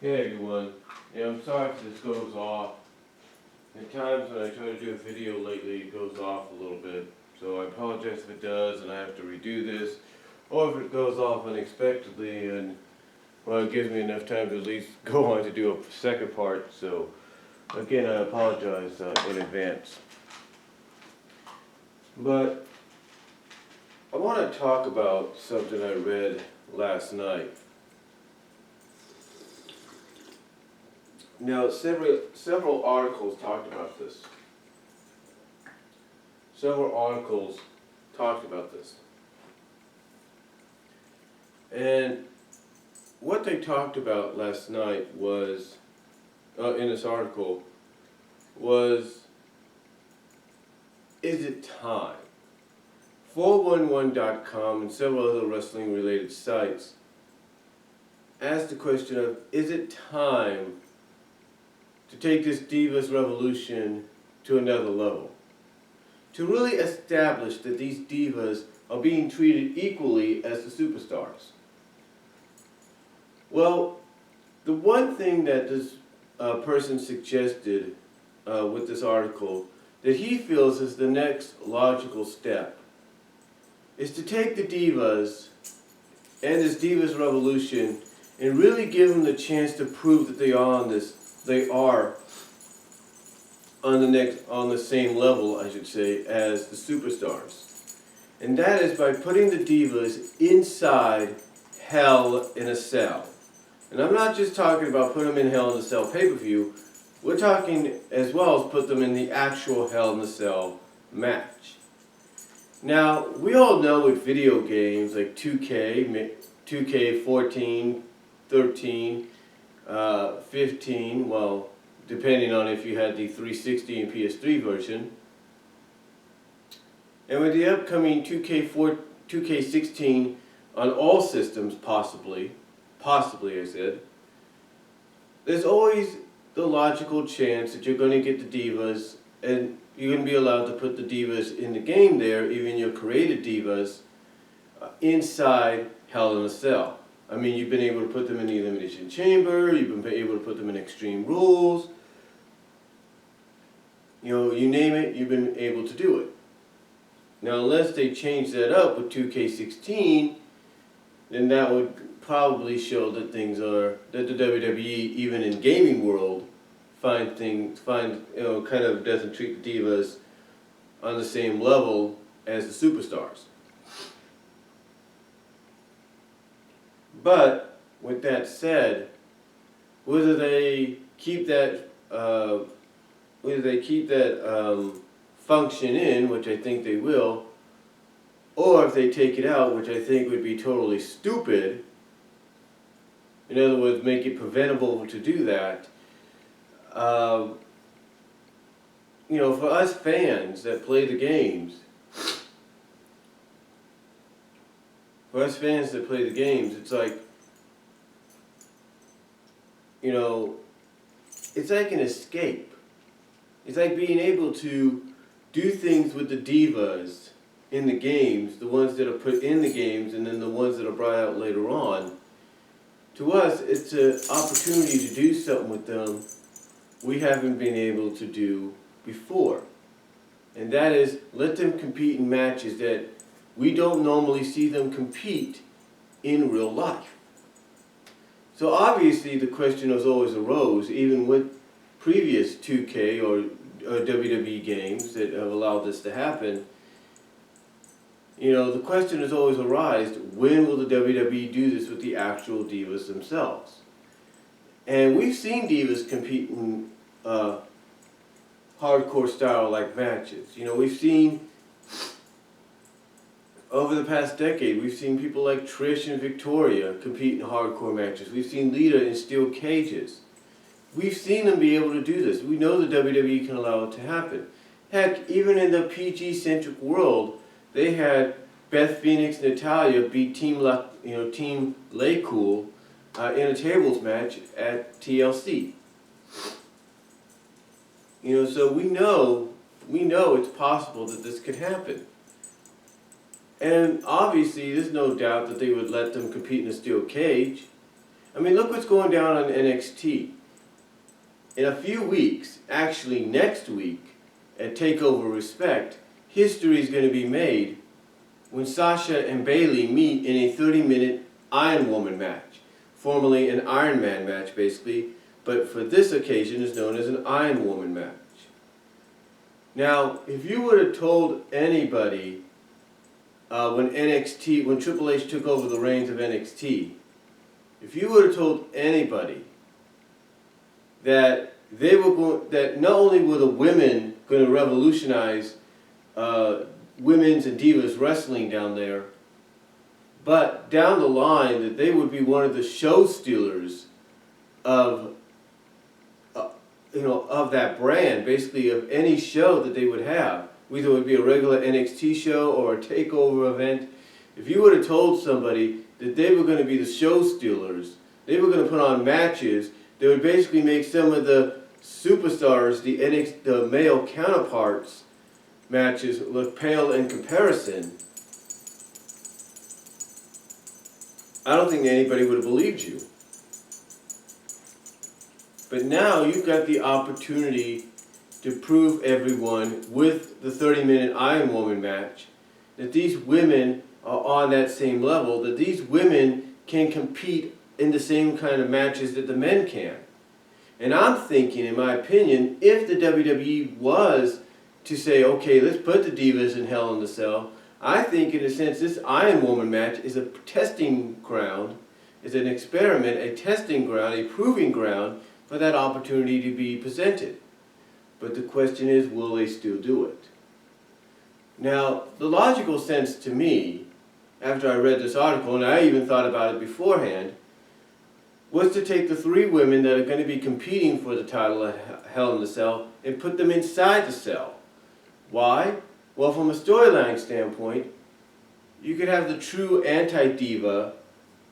Hey everyone, I'm sorry if this goes off. At times when I try to do a video lately, it goes off a little bit. So I apologize if it does and I have to redo this. Or if it goes off unexpectedly and, well, it gives me enough time to at least go on to do a second part. So again, I apologize in advance. But I want to talk about something I read last night. Now, several articles talked about this. Several articles talked about this. And what they talked about last night was, in this article, was, is it time? 411.com and several other wrestling related sites asked the question of, is it time to take this Divas revolution to another level? To really establish that these divas are being treated equally as the superstars. Well, the one thing that this person suggested with this article that he feels is the next logical step is to take the divas and this Divas revolution and really give them the chance to prove that they are on the same level, I should say, as the superstars. And that is by putting the divas inside Hell in a Cell. And I'm not just talking about put them in Hell in a Cell pay-per-view, we're talking as well as put them in the actual Hell in a Cell match. Now, we all know with video games like 2K 14, 13, 15, well, depending on if you had the 360 and PS3 version. And with the upcoming 2K16 on all systems, possibly I said, there's always the logical chance that you're going to get the divas and you're going to be allowed to put the divas in the game there, even your created divas, inside Hell in a Cell. I mean, you've been able to put them in the Elimination Chamber, you've been able to put them in Extreme Rules. You name it, you've been able to do it. Now, unless they change that up with 2K16, then that would probably show that the WWE, even in gaming world, kind of doesn't treat the divas on the same level as the superstars. But with that said, whether they keep that function in, which I think they will, or if they take it out, which I think would be totally stupid, in other words, make it preventable to do that, for us fans that play the games, it's like, it's like an escape. It's like being able to do things with the divas in the games, the ones that are put in the games and then the ones that are brought out later on. To us, it's an opportunity to do something with them we haven't been able to do before. And that is, let them compete in matches that we don't normally see them compete in real life. So obviously the question has always arose, even with previous 2K or WWE games that have allowed this to happen, the question has always arisen, when will the WWE do this with the actual divas themselves? And we've seen divas compete in hardcore style like matches. We've seen, over the past decade, we've seen people like Trish and Victoria compete in hardcore matches. We've seen Lita in steel cages. We've seen them be able to do this. We know the WWE can allow it to happen. Heck, even in the PG-centric world, they had Beth Phoenix and Natalya beat Team Laycool in a tables match at TLC. So we know it's possible that this could happen. And obviously, there's no doubt that they would let them compete in a steel cage. I mean, look what's going down on NXT. In a few weeks, actually next week, at TakeOver Respect, history is going to be made when Sasha and Bayley meet in a 30-minute Iron Woman match, formerly an Iron Man match basically, but for this occasion is known as an Iron Woman match. Now, if you would have told anybody when Triple H took over the reins of NXT, if you would have told anybody that that not only were the women going to revolutionize women's and divas wrestling down there, but down the line that they would be one of the show stealers of of that brand, basically of any show that they would have, whether it would be a regular NXT show or a takeover event. If you would have told somebody that they were going to be the show stealers, they were going to put on matches that would basically make some of the superstars, the male counterparts matches, look pale in comparison, I don't think anybody would have believed you. But now you've got the opportunity to prove everyone with the 30-minute Iron Woman match that these women are on that same level, that these women can compete in the same kind of matches that the men can. And I'm thinking, in my opinion, if the WWE was to say, okay, let's put the Divas in Hell in a Cell, I think in a sense this Iron Woman match is a testing ground, is an experiment, a testing ground, a proving ground for that opportunity to be presented. But the question is, will they still do it? Now, the logical sense to me, after I read this article, and I even thought about it beforehand, was to take the three women that are going to be competing for the title of Hell in the Cell and put them inside the cell. Why? Well, from a storyline standpoint, you could have the true anti-diva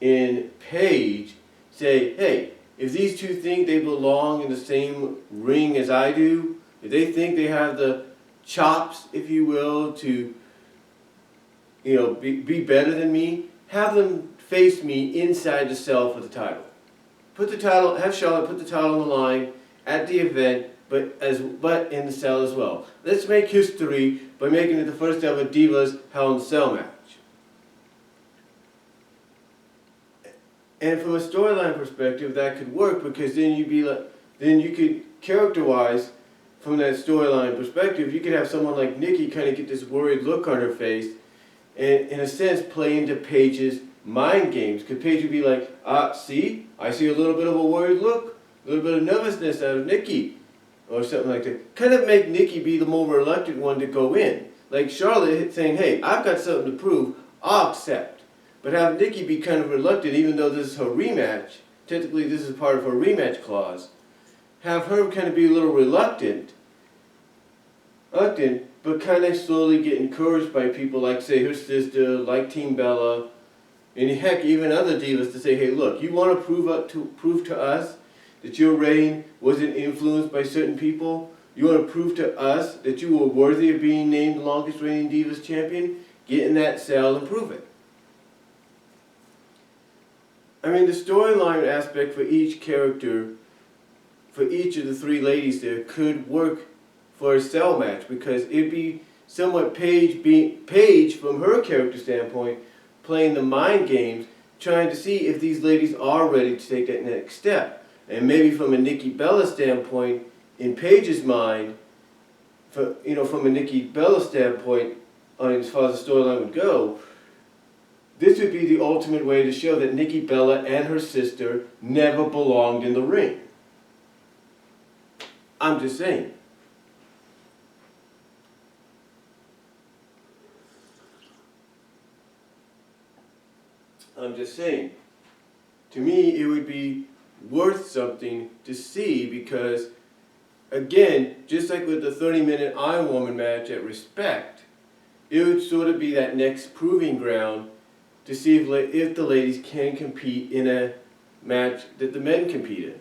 in Paige say, hey, if these two think they belong in the same ring as I do, if they think they have the chops, if you will, to be better than me, have them face me inside the cell for the title. Have Charlotte put the title on the line at the event, but in the cell as well. Let's make history by making it the first ever Divas Hell in the Cell match. And from a storyline perspective, that could work because then you could characterize from that storyline perspective. You could have someone like Nikki kind of get this worried look on her face, and in a sense play into Paige's mind games. Because Paige would be like, see, I see a little bit of a worried look, a little bit of nervousness out of Nikki, or something like that. Kind of make Nikki be the more reluctant one to go in. Like Charlotte saying, hey, I've got something to prove, I'll accept. But have Nikki be kind of reluctant, even though this is her rematch, technically this is part of her rematch clause, have her kind of be a little reluctant, but kind of slowly get encouraged by people like, say, her sister, like Team Bella, and heck, even other divas to say, hey, look, you want to prove to us that your reign wasn't influenced by certain people? You want to prove to us that you were worthy of being named the longest reigning Divas champion? Get in that cell and prove it. I mean, the storyline aspect for each character, for each of the three ladies there, could work for a cell match because it'd be somewhat Paige from her character standpoint, playing the mind games, trying to see if these ladies are ready to take that next step. And maybe from a Nikki Bella standpoint, in Paige's mind, from a Nikki Bella standpoint, as far as the storyline would go, this would be the ultimate way to show that Nikki Bella and her sister never belonged in the ring. I'm just saying. To me, it would be worth something to see because, again, just like with the 30-minute Iron Woman match at Respect, it would sort of be that next proving ground to see if the ladies can compete in a match that the men compete in.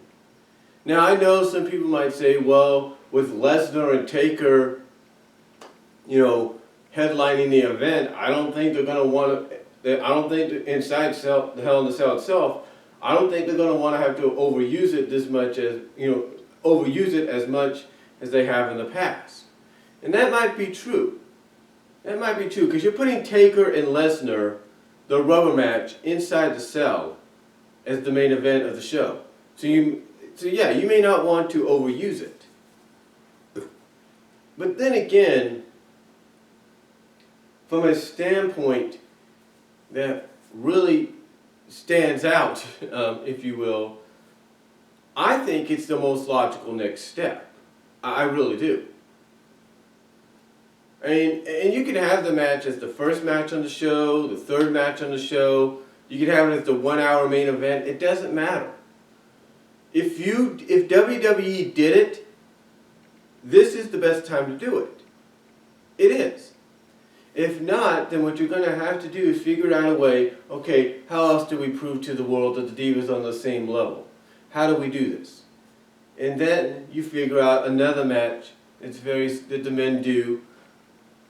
Now, I know some people might say, well, with Lesnar and Taker, headlining the event, I don't think they're going to want to. I don't think inside the Hell in the Cell itself, I don't think they're going to want to have to overuse it this much as, overuse it as much as they have in the past. And that might be true. That might be true, because you're putting Taker and Lesnar, the rubber match, inside the cell as the main event of the show. So yeah, you may not want to overuse it. But then again, from a standpoint that really stands out, if you will, I think it's the most logical next step. I really do. And you can have the match as the first match on the show, the third match on the show. You can have it as the 1 hour main event. It doesn't matter. If WWE did it, this is the best time to do it. It is. If not, then what you're going to have to do is figure out a way, okay, how else do we prove to the world that the Divas are on the same level? How do we do this? And then you figure out another match that the men do,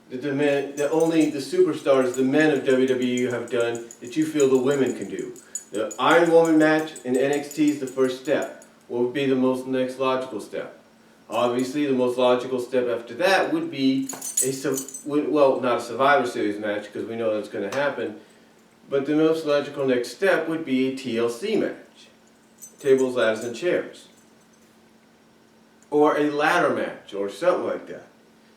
that only the superstars, the men of WWE have done, that you feel the women can do. The Iron Woman match in NXT is the first step. What would be the next logical step? Obviously, the most logical step after that would be not a Survivor Series match, because we know that's going to happen, but the most logical next step would be a TLC match. Tables, ladders, and chairs. Or a ladder match, or something like that.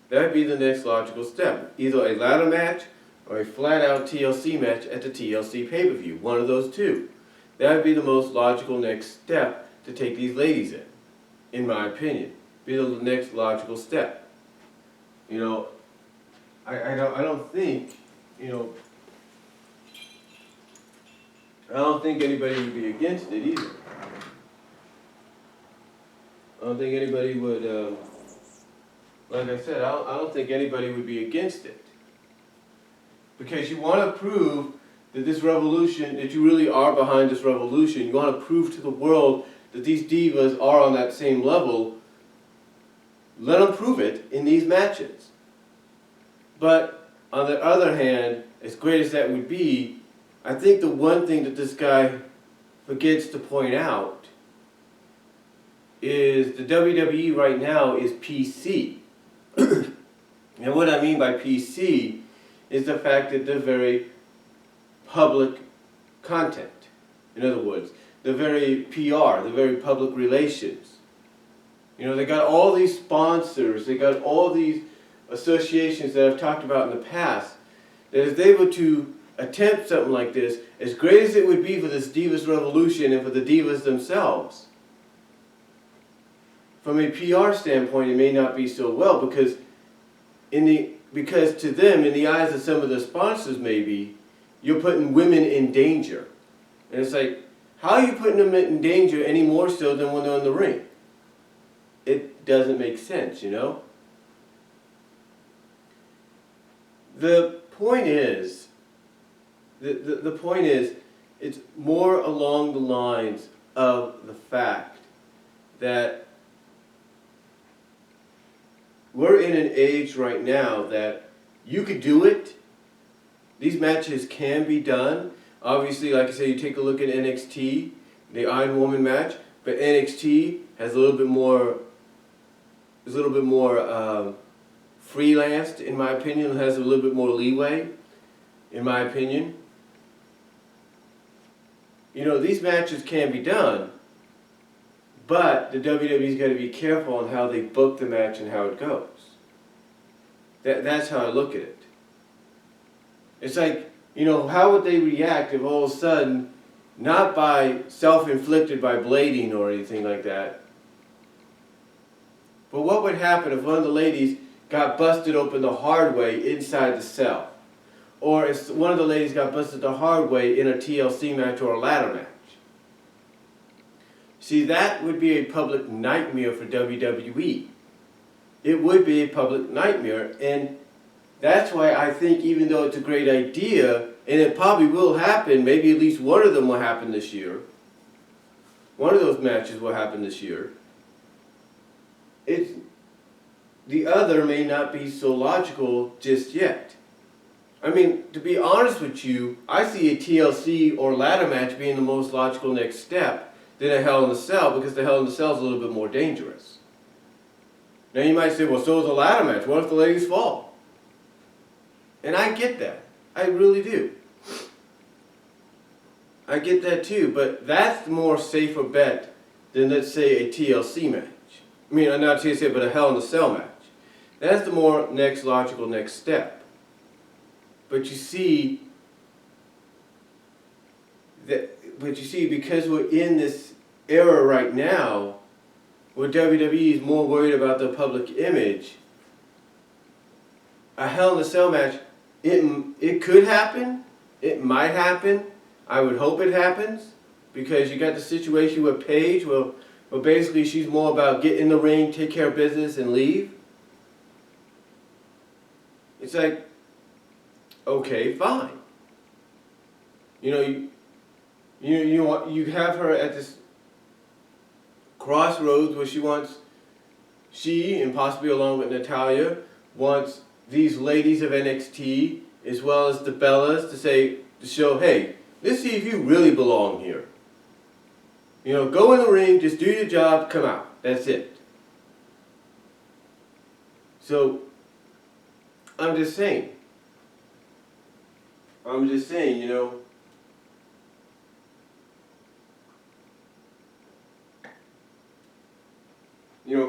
That would be the next logical step. Either a ladder match or a flat-out TLC match at the TLC pay-per-view. One of those two. That would be the most logical next step to take these ladies in my opinion. Be the next logical step. I don't think, I don't think anybody would be against it either. I don't think anybody would, like I said, I don't think anybody would be against it. Because you want to prove that this revolution, that you really are behind this revolution. You want to prove to the world that these divas are on that same level. Let them prove it in these matches. But on the other hand, as great as that would be, I think the one thing that this guy forgets to point out is the WWE right now is PC. And what I mean by PC is the fact that they're very public content. In other words, they're very PR, they're very public relations. They got all these sponsors, they got all these associations that I've talked about in the past, that if they were to attempt something like this, as great as it would be for this Divas revolution and for the Divas themselves, from a PR standpoint, it may not be so well, because to them, in the eyes of some of the sponsors maybe, you're putting women in danger. And it's like, how are you putting them in danger any more so than when they're in the ring? It doesn't make sense, The point is, the point is, it's more along the lines of the fact that we're in an age right now that you could do it. These matches can be done. Obviously, like I said, you take a look at NXT, the Iron Woman match, but NXT has a little bit more freelanced, in my opinion. It has a little bit more leeway, in my opinion. These matches can be done, but the WWE's got to be careful on how they book the match and how it goes. That's how I look at it. It's like, how would they react if all of a sudden, not by self-inflicted by blading or anything like that, but what would happen if one of the ladies got busted open the hard way inside the cell? Or if one of the ladies got busted the hard way in a TLC match or a ladder match? See, that would be a public nightmare for WWE. It would be a public nightmare, and that's why I think, even though it's a great idea, and it probably will happen, maybe at least one of them will happen this year, one of those matches will happen this year, the other may not be so logical just yet. I mean, to be honest with you, I see a TLC or ladder match being the most logical next step than a Hell in a Cell, because the Hell in a Cell is a little bit more dangerous. Now you might say, well, so is a ladder match. What if the ladies fall? And I get that. I really do. I get that too, but that's the more safer bet than, let's say, a TLC match. I mean, not TLC, but a Hell in a Cell match. That's the more next logical next step. But you see, because we're in this era right now, where WWE is more worried about the public image, a Hell in a Cell match, it could happen, it might happen. I would hope it happens, because you got the situation with Paige, where basically she's more about get in the ring, take care of business, and leave. It's like, okay, fine. You know, you have her at this crossroads where she and possibly along with Natalya wants these ladies of NXT as well as the Bellas to show, hey, let's see if you really belong here. You know, go in the ring, just do your job, come out. That's it. So, I'm just saying, you know,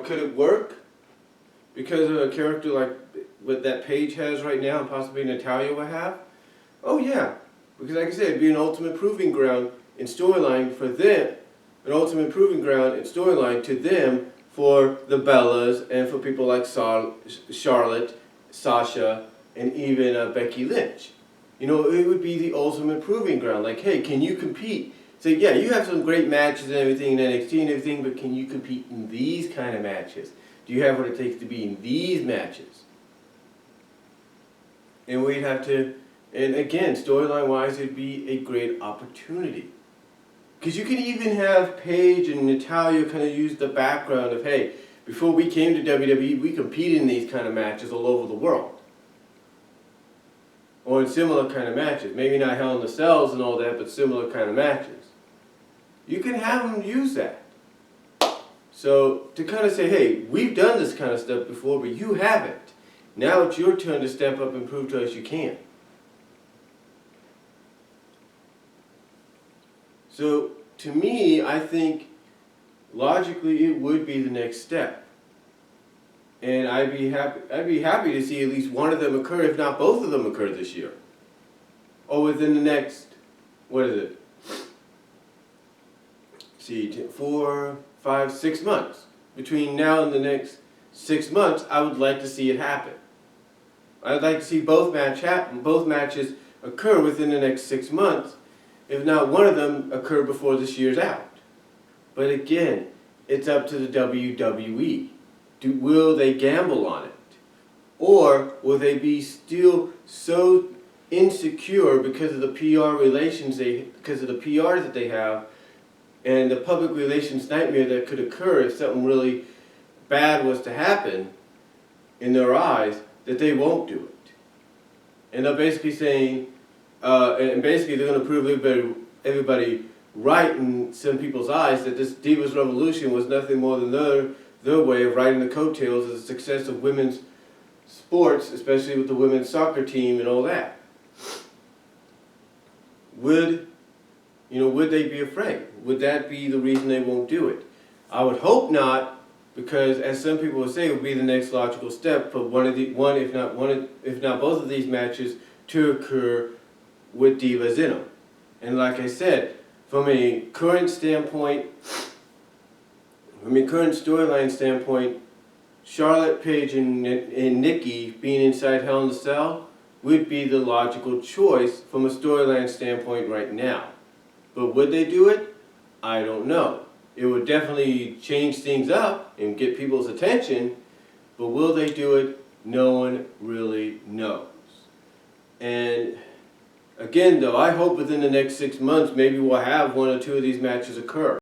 could it work because of a character like what that Paige has right now and possibly Natalya will have? Oh yeah, because like I said, it'd be an ultimate proving ground in storyline for them, an ultimate proving ground in storyline to them for the Bellas and for people like Charlotte, Sasha, and even Becky Lynch. You know, it would be the ultimate proving ground. Like, hey, can you compete? So yeah, you have some great matches and everything in NXT and everything, but can you compete in these kind of matches? Do you have what it takes to be in these matches? And we'd have to, and again, storyline-wise, it'd be a great opportunity. Because you can even have Paige and Natalya kind of use the background of, hey, before we came to WWE, we competed in these kind of matches all over the world. Or in similar kind of matches. Maybe not Hell in the Cells and all that, but similar kind of matches. You can have them use that. So, to kind of say, hey, we've done this kind of stuff before, but you haven't. Now it's your turn to step up and prove to us you can. So, to me, I think, logically, it would be the next step. And I'd be happy to see at least one of them occur, if not both of them occur this year. Or within the next, 4, 5, 6 months. Between now and the next 6 months, I would like to see it happen. I'd like to see both matches occur within the next 6 months, if not one of them occur before this year's out. But again, it's up to the WWE. Will they gamble on it? Or will they be still so insecure because of the because of the PR that they have, and the public relations nightmare that could occur if something really bad was to happen in their eyes, that they won't do it. And they're basically saying, and basically they're going to prove everybody right in some people's eyes that this Divas Revolution was nothing more than their way of riding the coattails of the success of women's sports, especially with the women's soccer team and all that. Would they be afraid? Would that be the reason they won't do it? I would hope not, because as some people would say, it would be the next logical step for if not both of these matches to occur with Divas in them. And like I said, from a current storyline standpoint, Charlotte, Paige, and Nikki being inside Hell in a Cell would be the logical choice from a storyline standpoint right now. But would they do it? I don't know. It would definitely change things up and get people's attention, but will they do it? No one really knows. And again though, I hope within the next 6 months maybe we'll have 1 or 2 of these matches occur.